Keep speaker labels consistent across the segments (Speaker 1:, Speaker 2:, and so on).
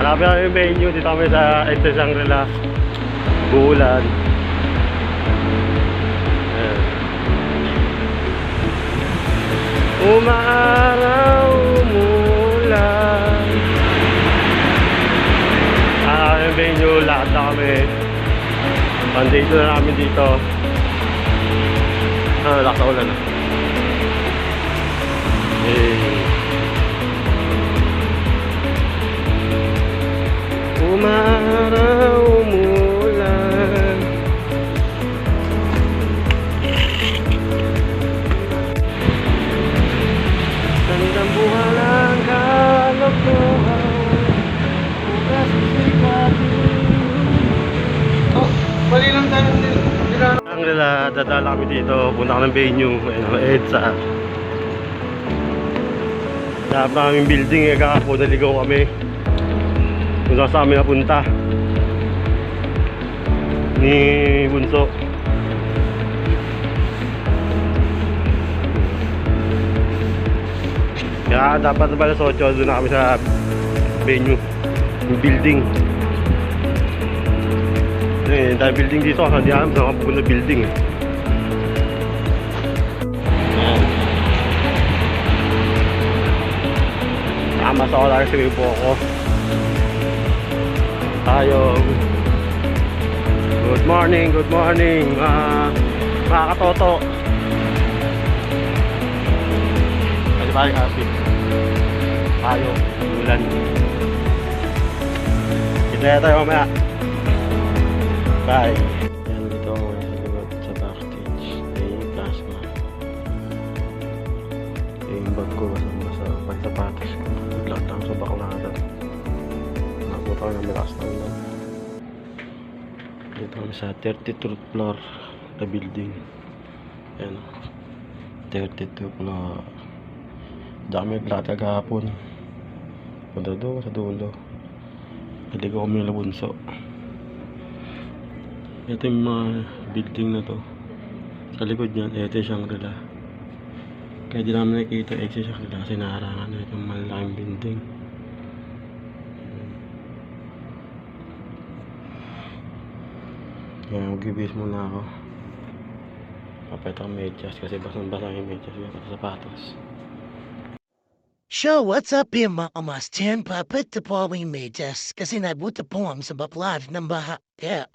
Speaker 1: Marami kami venue. Dito kami sa Ente Shangri-La, Bulan. Ayan. Umaraw, umulan. Kami venue, lakad na kami. Pandito na namin dito. Lakas na ulan na. Umaraw, umulan. Tandang buhalang kalokohan. Bukas sikat.
Speaker 2: Oh, bali lang tayo din.
Speaker 1: Shangri-La, dadala kami dito. Punta ka ng venue. Ayun, EDSA. Dapat na kaming building eh. Kakapon, naligaw kami. Kung saan kami napunta ni Bunso. Kaya dapat na pala sa 8 doon na kami sa venue, yung building. Dahil building dito, hindi alam saan ka pupunta building eh. Tama sa oras sa po ako. Tayo. Good morning, mga katoto. Ano ba yung happy? Tayo, ulan. Kita tayo mamaya. Bye. Yan, dito ako sa backstage. May plasma. Yung bag ko sa pagsapatos ko. Naglaot lang sa baklaran. Nakuha ko ng malakas na ulan. Dito kami sa 32th floor na building. Ayan, 32 floor. Dami naglakad kagahapon. Punta doon sa dulo. Pwede ko kami nalabunso. Ito yung mga building na to. Sa likod niyan, ito yung Shangri-La. Kaya di namin nakikita yung exit Shangri-La kasi naharangan na itong malaking building. Kaya mag-ibis muna ako. Papet ako medyas kasi basang-basa yung medyas yun at sapatos.
Speaker 3: So, what's up here mga Masten? Papet the following medyas kasi nabuta po ang sa baplad ng baha. Kaya,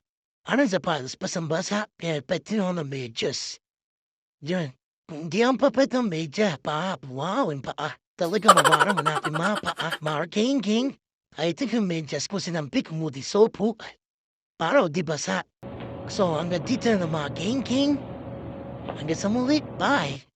Speaker 3: ano sa patos pasang-basa? Kaya pati na ng medyas. Yun, hindi ang papet ng medya. Wow, yung paa. Talaga mawara mo natin mga paa. King. I think yung medyas ko sinampik mo di sopo. Para di basa. So, hanggang dito na mga King. Hanggang sa muli. Bye.